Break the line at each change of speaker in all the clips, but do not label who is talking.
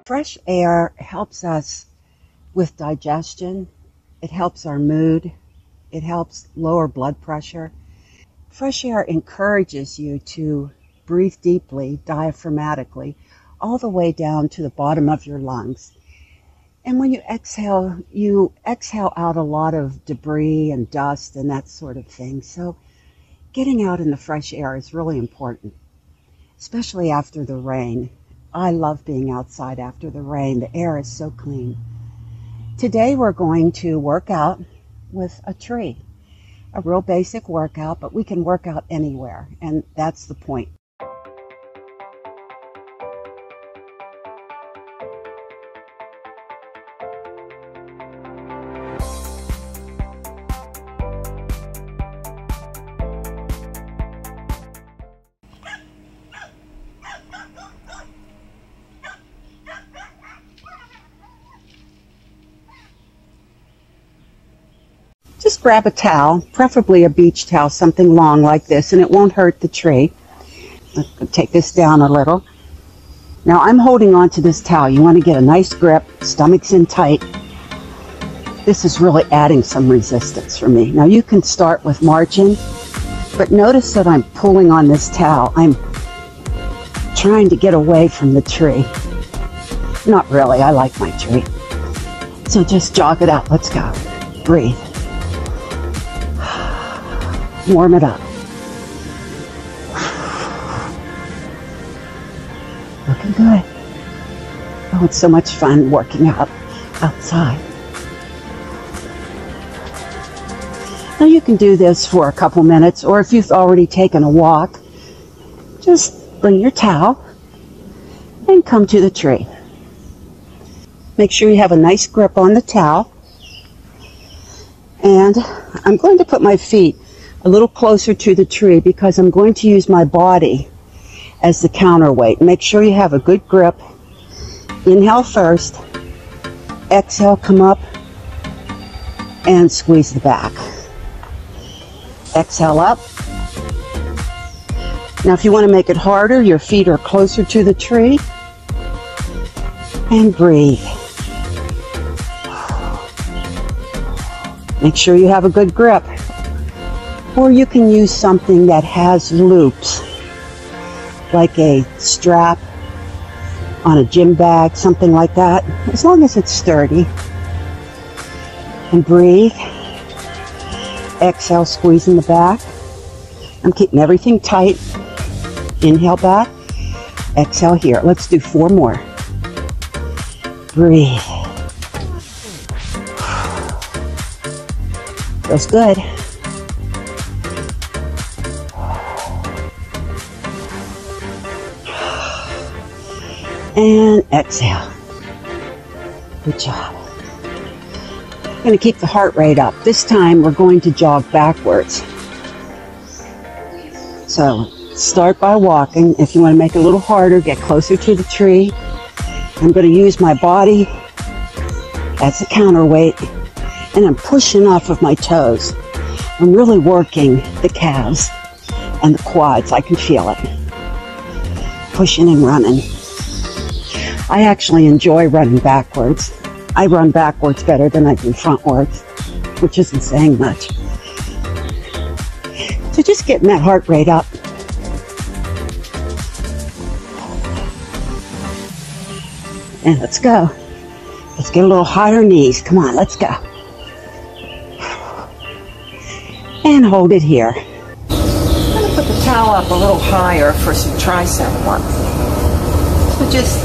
Fresh air helps us with digestion. It helps our mood. It helps lower blood pressure. Fresh air encourages you to breathe deeply, diaphragmatically, all the way down to the bottom of your lungs. And when you exhale out a lot of debris and dust and that sort of thing. So getting out in the fresh air is really important, especially after the rain. I love being outside after the rain. The air is so clean. Today we're going to work out with a tree. A real basic workout, but we can work out anywhere, and that's the point. Just grab a towel, preferably a beach towel, something long like this, and it won't hurt the tree. Let's take this down a little. Now I'm holding on to this towel. You want to get a nice grip, stomach's in tight. This is really adding some resistance for me. Now you can start with marching, but notice that I'm pulling on this towel. I'm trying to get away from the tree. Not really, I like my tree. So just jog it out, let's go. Breathe. Warm it up. Looking good. Oh, it's so much fun working out outside. Now you can do this for a couple minutes, or if you've already taken a walk, just bring your towel and come to the tree. Make sure you have a nice grip on the towel. And I'm going to put my feet a little closer to the tree because I'm going to use my body as the counterweight. Make sure you have a good grip. Inhale first. Exhale, come up and squeeze the back. Exhale up. Now if you want to make it harder, your feet are closer to the tree. And breathe. Make sure you have a good grip. Or you can use something that has loops, like a strap on a gym bag, something like that, as long as it's sturdy. And breathe. Exhale, squeezing the back. I'm keeping everything tight. Inhale back. Exhale here. Let's do 4 more. Breathe. Feels good. And exhale. Good job. I'm going to keep the heart rate up. This time we're going to jog backwards. So start by walking. If you want to make it a little harder, get closer to the tree. I'm going to use my body as a counterweight, and I'm pushing off of my toes. I'm really working the calves and the quads. I can feel it. Pushing and running. I actually enjoy running backwards. I run backwards better than I do frontwards, which isn't saying much. So just getting that heart rate up. And let's go. Let's get a little higher knees. Come on, let's go. And hold it here. I'm going to put the towel up a little higher for some tricep work. So just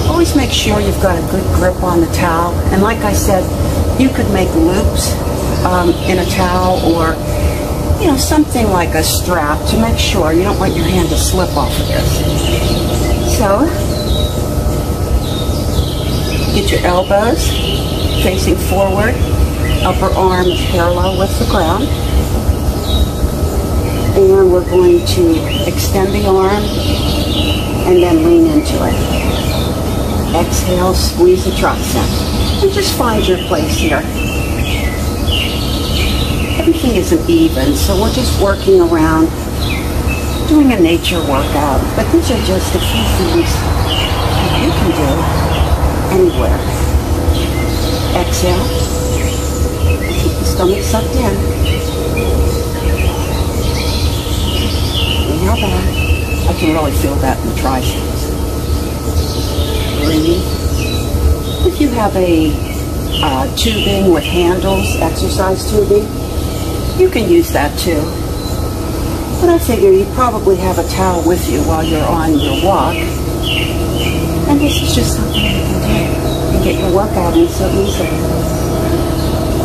always make sure you've got a good grip on the towel. And like I said, you could make loops in a towel, or something like a strap to make sure you don't want your hand to slip off of this. So get your elbows facing forward, upper arm is parallel with the ground. And we're going to extend the arm and then lean into it. Exhale, squeeze the tricep. And just find your place here. Everything isn't even, so we're just working around doing a nature workout. But these are just a few things you can do everywhere. Exhale. Keep the stomach sucked in. Inhale back. I can really feel that in the triceps. Breathe. If you have a tubing with handles, exercise tubing, you can use that too. But I figure you probably have a towel with you while you're on your walk. And this is just something you can do and get your workout in so easily.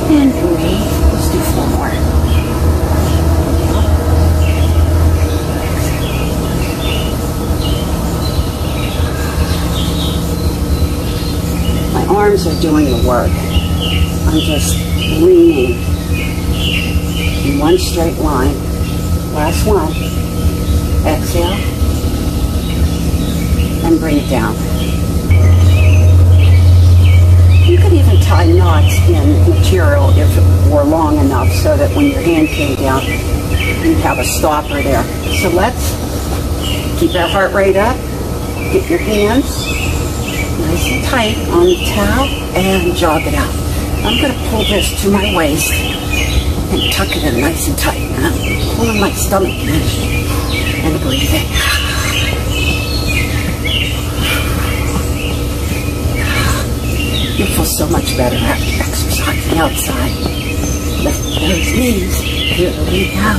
And breathe. Let's do 4 more. My arms are doing the work. I'm just leaning in one straight line. Last one. Exhale. And bring it down. You could even tie knots in material if it were long enough so that when your hand came down, you'd have a stopper there. So let's keep our heart rate up. Get your hands nice and tight on the towel and jog it out. I'm going to pull this to my waist and tuck it in nice and tight. And I'm pulling my stomach in and breathing. You'll feel so much better after exercising outside. Lift those knees. Here we go.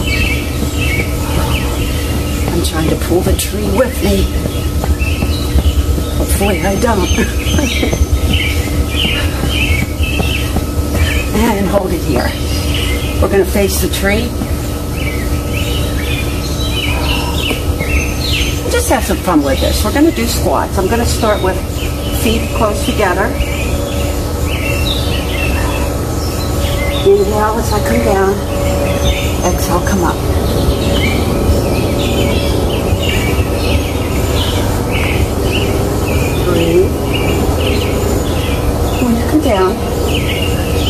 I'm trying to pull the tree with me. Hopefully I don't. And hold it here. We're going to face the tree. Just have some fun with this. We're going to do squats. I'm going to start with feet close together. Inhale as I come down. Exhale, come up. Breathe. When you come down,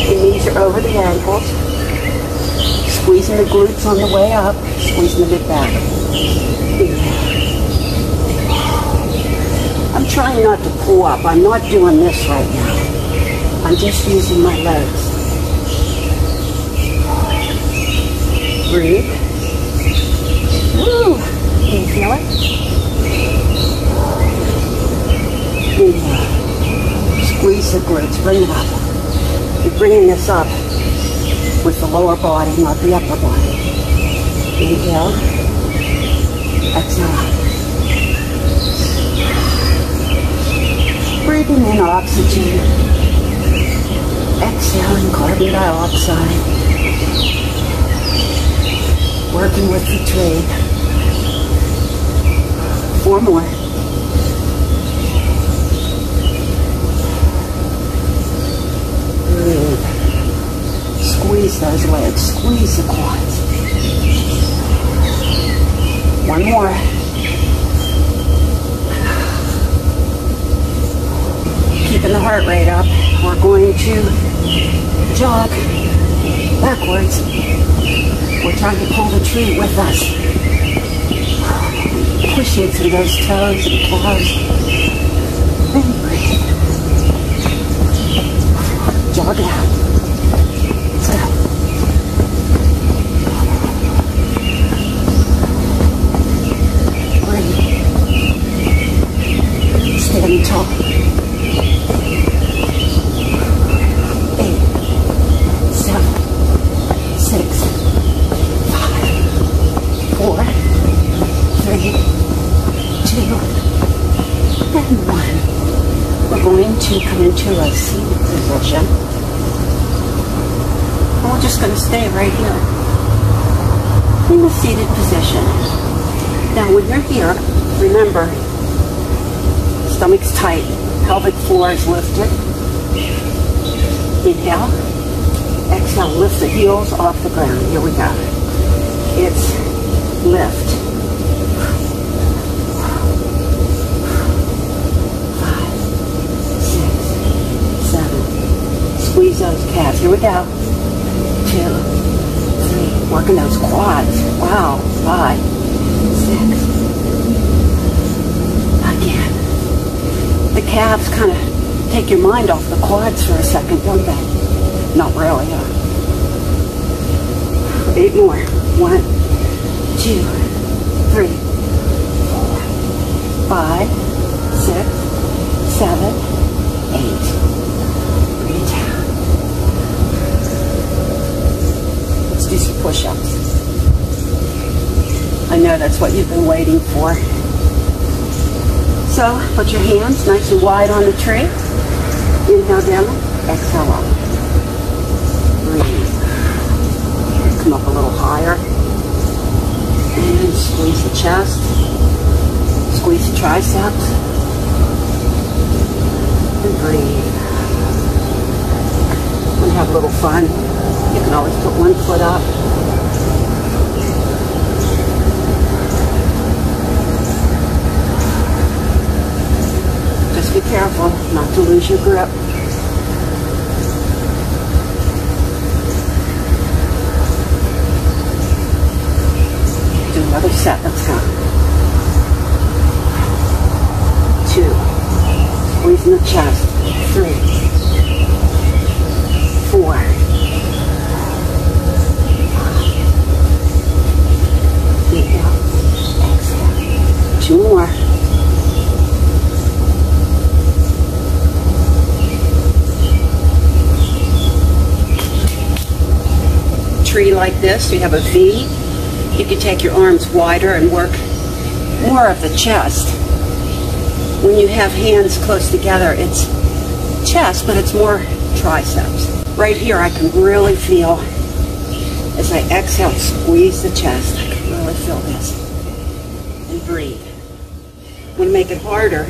your knees are over the ankles. Squeezing the glutes on the way up. Squeezing the mid back. Inhale. I'm trying not to pull up. I'm not doing this right now. I'm just using my legs. Breathe. Woo! Can you feel it? Inhale. Squeeze the glutes. Bring it up. You're bringing this up with the lower body, not the upper body. Inhale. Exhale. Breathing in oxygen. Exhaling carbon dioxide. Working with the tree. 4 more. Breathe. Squeeze those legs. Squeeze the quads. 1 more. Keeping the heart rate up. We're going to jog backwards. We're trying to pull the tree with us. Pushing through those toes and claws. And breathe. Jog it out. Let's go. Breathe. Standing tall. 8, 7, 6, 4, 3, 2, and 1. We're going to come into a seated position. And we're just going to stay right here in the seated position. Now when you're here, remember, stomach's tight, pelvic floor is lifted. Inhale. Exhale, lift the heels off the ground. Here we go. It's lift. 5, 6, 7. Squeeze those calves. Here we go. 2, 3. Working those quads. Wow. 5, 6. Again. The calves kind of take your mind off the quads for a second, don't they? Not really, huh? 8 more. 1, 2, 3, 4, 5, 6, 7, 8. Breathe down. Let's do some push-ups. I know that's what you've been waiting for. So, put your hands nice and wide on the tree. Inhale down, exhale up. Breathe. Come up a little higher. And squeeze the chest. Squeeze the triceps. And breathe. And have a little fun. You can always put one foot up. Just be careful not to lose your grip. Do another set. Let's go. 2. Squeezing the chest. 3, 4. Inhale. Exhale. 2 more. Tree like this, you have a V. You can take your arms wider and work more of the chest. When you have hands close together, it's chest, but it's more triceps. Right here, I can really feel, as I exhale, squeeze the chest. I can really feel this. And breathe. When you make it harder,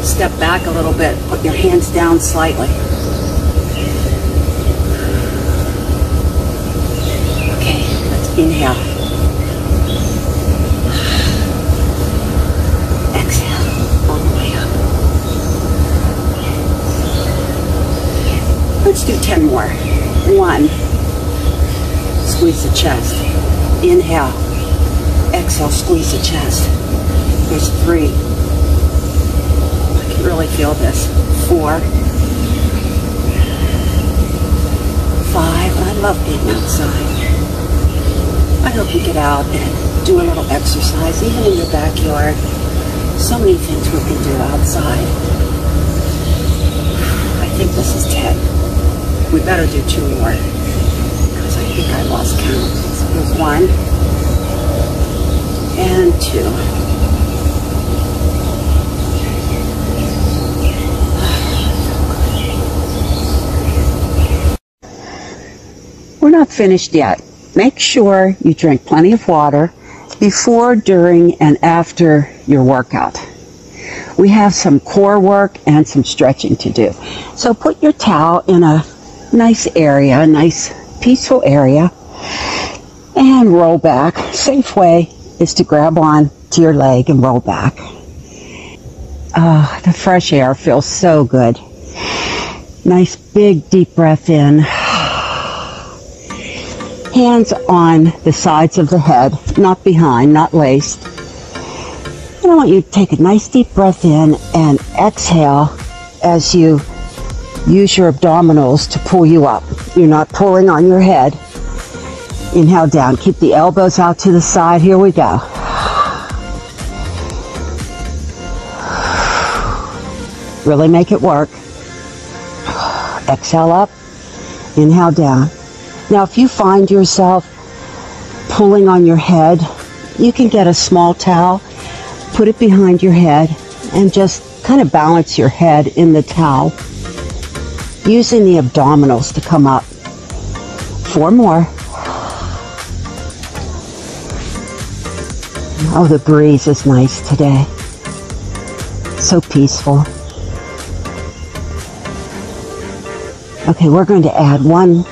step back a little bit, put your hands down slightly. Inhale. Exhale. All the way up. Let's do 10 more. 1. Squeeze the chest. Inhale. Exhale. Squeeze the chest. There's 3. I can really feel this. 4. 5. I love being outside. I hope you get out and do a little exercise, even in your backyard. So many things we can do outside. I think this is 10. We better do 2 more, because I think I lost count. So here's 1 and 2. We're not finished yet. Make sure you drink plenty of water before, during, and after your workout. We have some core work and some stretching to do. So put your towel in a nice area, a nice peaceful area, and roll back. Safe way is to grab on to your leg and roll back. The fresh air feels so good. Nice big deep breath in. Hands on the sides of the head, not behind, not laced. And I want you to take a nice deep breath in and exhale as you use your abdominals to pull you up. You're not pulling on your head. Inhale down. Keep the elbows out to the side. Here we go. Really make it work. Exhale up. Inhale down. Now, if you find yourself pulling on your head, you can get a small towel, put it behind your head, and just kind of balance your head in the towel, using the abdominals to come up. 4 more. Oh, the breeze is nice today. So peaceful. Okay, we're going to add 1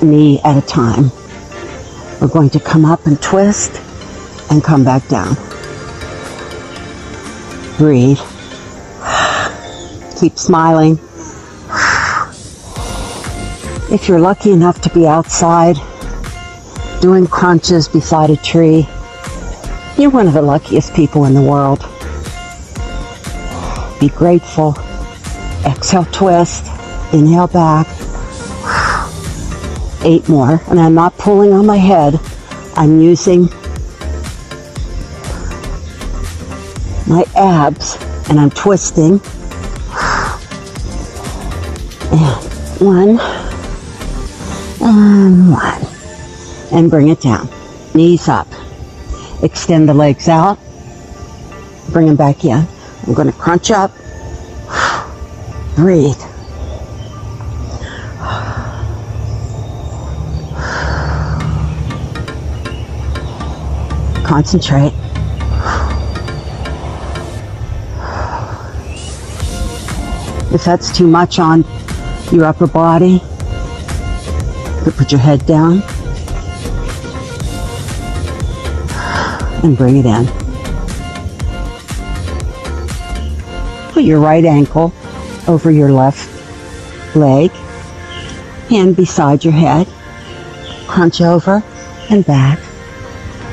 knee at a time. We're going to come up and twist and come back down. Breathe. Keep smiling. If you're lucky enough to be outside doing crunches beside a tree, you're one of the luckiest people in the world. Be grateful. Exhale, twist. Inhale back. 8 more. And I'm not pulling on my head. I'm using my abs and I'm twisting. And 1 and 1. And bring it down. Knees up. Extend the legs out. Bring them back in. I'm going to crunch up. Breathe. Concentrate. If that's too much on your upper body, you put your head down and bring it in. Put your right ankle over your left leg, hand beside your head, crunch over and back.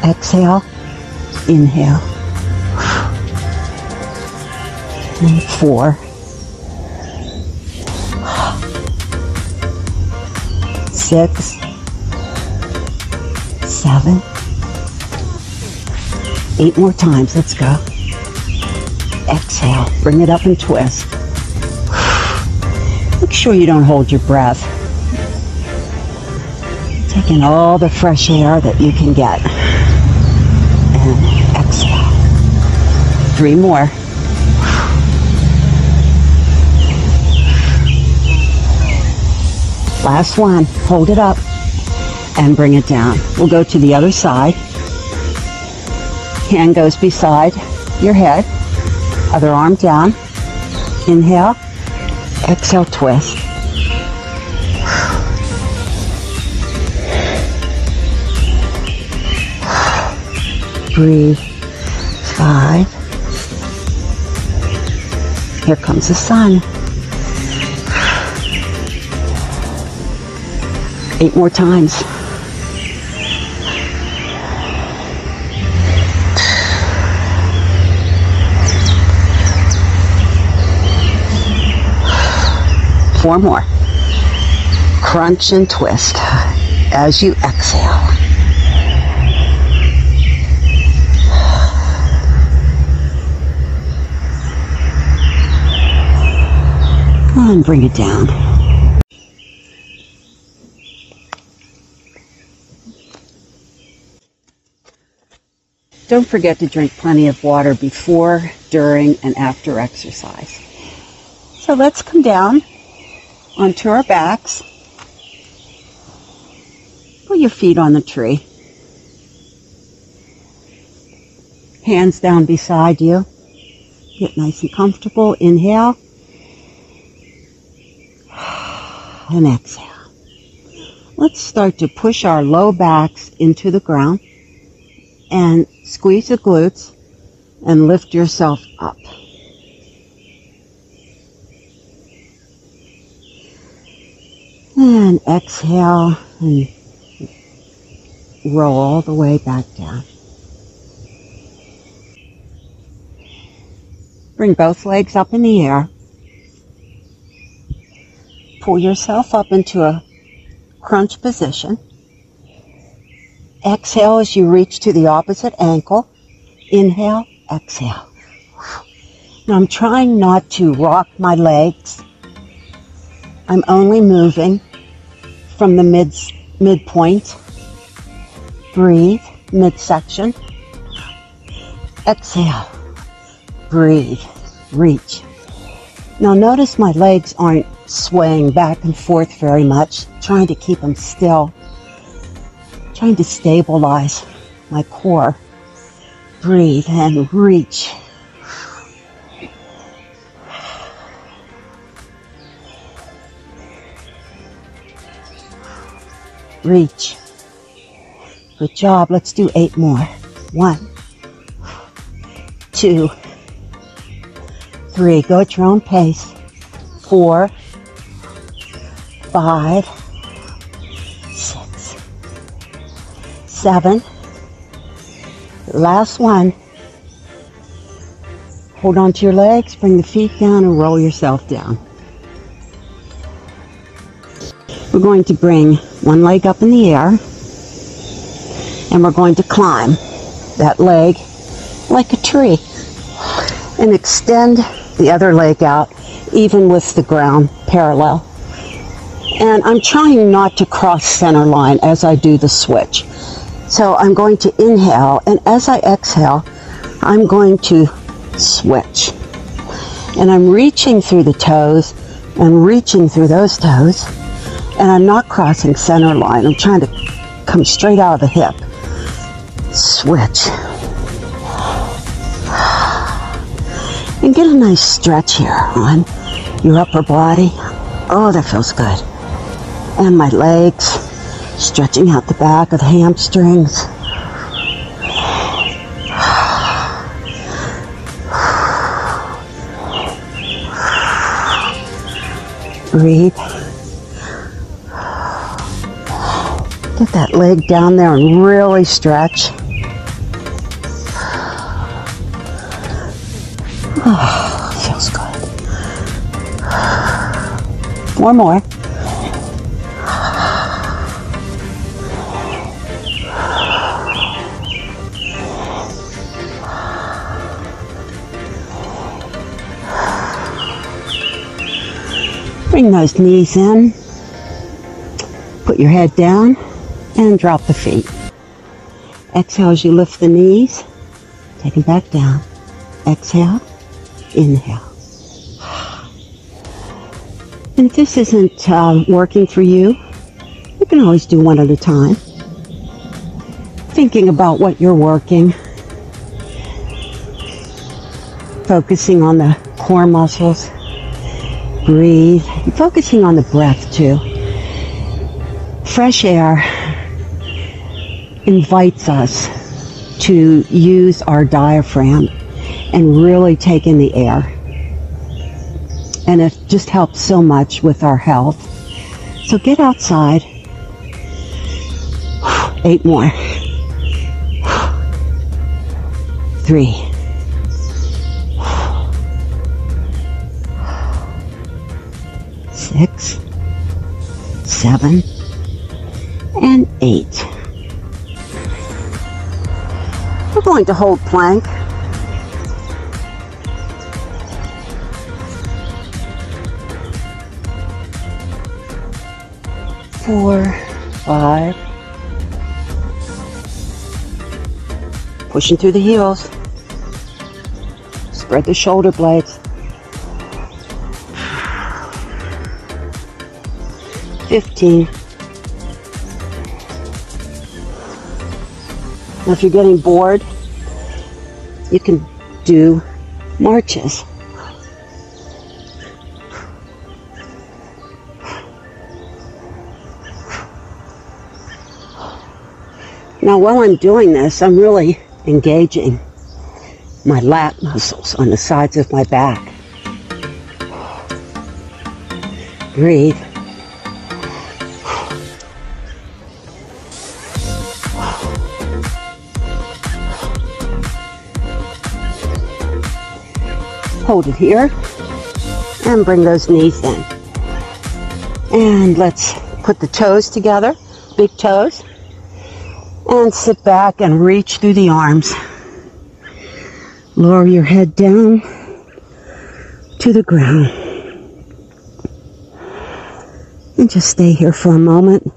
Exhale, inhale. And 4, 6, 7, 8 more times. Let's go. Exhale, bring it up and twist. Make sure you don't hold your breath. Take in all the fresh air that you can get. And exhale. 3 more. Last one. Hold it up and bring it down. We'll go to the other side. Hand goes beside your head. Other arm down. Inhale. Exhale, twist. Breathe. 5. Here comes the sun. 8 more times. Four more. Crunch and twist as you exhale. And bring it down. Don't forget to drink plenty of water before, during, and after exercise. So let's come down onto our backs. Put your feet on the tree. Hands down beside you. Get nice and comfortable. Inhale. And exhale. Let's start to push our low backs into the ground and squeeze the glutes and lift yourself up. And exhale and roll all the way back down. Bring both legs up in the air. Pull yourself up into a crunch position. Exhale as you reach to the opposite ankle. Inhale, exhale. Now I'm trying not to rock my legs. I'm only moving from the midpoint. Breathe, midsection. Exhale. Breathe, reach. Now notice my legs aren't swaying back and forth very much. Trying to keep them still. Trying to stabilize my core. Breathe and reach. Reach. Good job. Let's do 8 more. 1, 2, 3. Go at your own pace. 4, 5, 6, 7. Last one. Hold on to your legs, bring the feet down and roll yourself down. We're going to bring one leg up in the air, and we're going to climb that leg like a tree and extend the other leg out even with the ground parallel. And I'm trying not to cross center line as I do the switch. So I'm going to inhale, and as I exhale, I'm going to switch. And I'm reaching through the toes and reaching through those toes, and I'm not crossing center line. I'm trying to come straight out of the hip. Switch. And get a nice stretch here on your upper body. Oh, that feels good. And my legs, stretching out the back of the hamstrings. Breathe. Get that leg down there and really stretch. Oh, feels good. One more. Bring those knees in. Put your head down and drop the feet. Exhale as you lift the knees. Take them back down. Exhale. Inhale. And if this isn't working for you, you can always do one at a time. Thinking about what you're working. Focusing on the core muscles. Breathe. And focusing on the breath too. Fresh air invites us to use our diaphragm and really take in the air. And it just helps so much with our health. So get outside. 8 more. 3. 6, 7, and 8. We're going to hold plank. 4, 5. Pushing through the heels. Spread the shoulder blades. 15. Now if you're getting bored, you can do marches. Now while I'm doing this, I'm really engaging my lat muscles on the sides of my back. Breathe. Hold it here and bring those knees in. And let's put the toes together, big toes, and sit back and reach through the arms. Lower your head down to the ground. And just stay here for a moment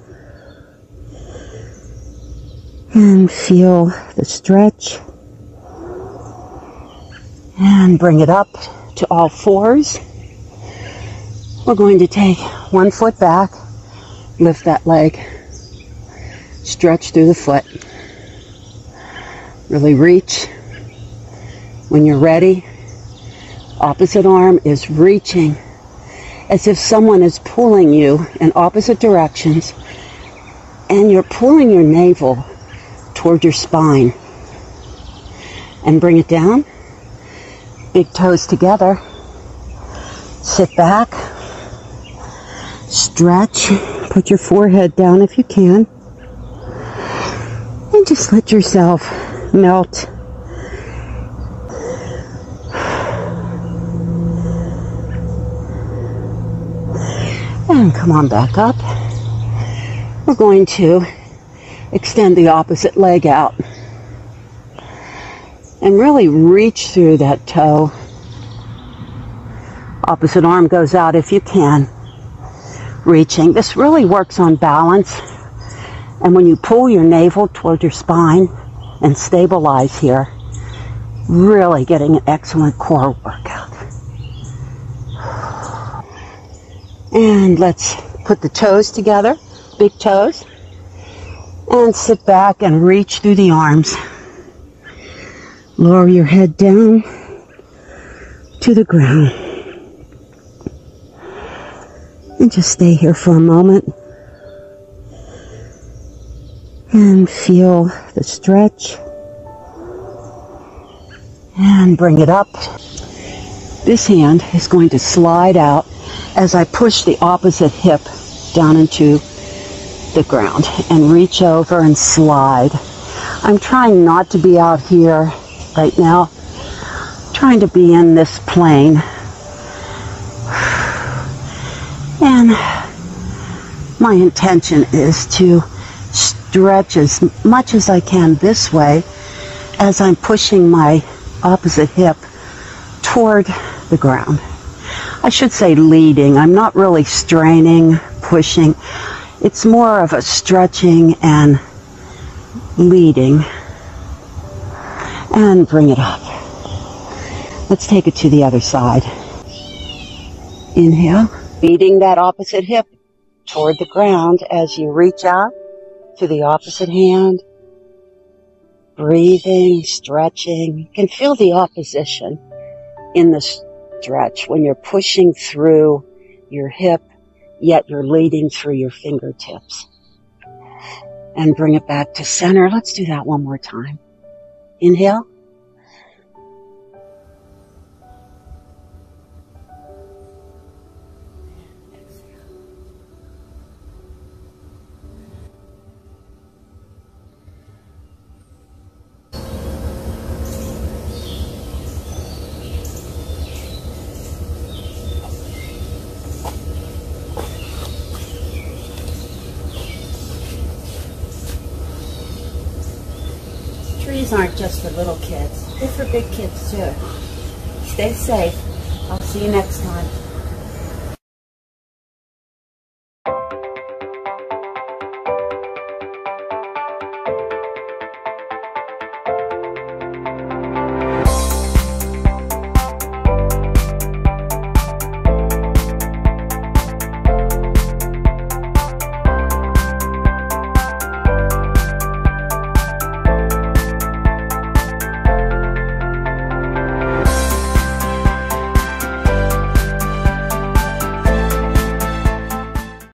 and feel the stretch. And bring it up to all fours. We're going to take one foot back, lift that leg, stretch through the foot. Really reach. When you're ready, opposite arm is reaching as if someone is pulling you in opposite directions, and you're pulling your navel toward your spine. And bring it down. Big toes together. Sit back. Stretch. Put your forehead down if you can. And just let yourself melt. And come on back up. We're going to extend the opposite leg out and really reach through that toe. Opposite arm goes out if you can. Reaching. This really works on balance. And when you pull your navel toward your spine and stabilize here, really getting an excellent core workout. And let's put the toes together, big toes, and sit back and reach through the arms. Lower your head down to the ground. And just stay here for a moment. And feel the stretch. And bring it up. This hand is going to slide out as I push the opposite hip down into the ground and reach over and slide. I'm trying not to be out here right now. I'm trying to be in this plane. And my intention is to stretch as much as I can this way as I'm pushing my opposite hip toward the ground. I should say leading. I'm not really straining, pushing. It's more of a stretching and leading. And bring it up. Let's take it to the other side. Inhale. Leading that opposite hip toward the ground as you reach out to the opposite hand. Breathing, stretching. You can feel the opposition in the stretch when you're pushing through your hip, yet you're leading through your fingertips. And bring it back to center. Let's do that one more time. Inhale. Trees aren't just for little kids. They're for big kids too. Stay safe. I'll see you next time.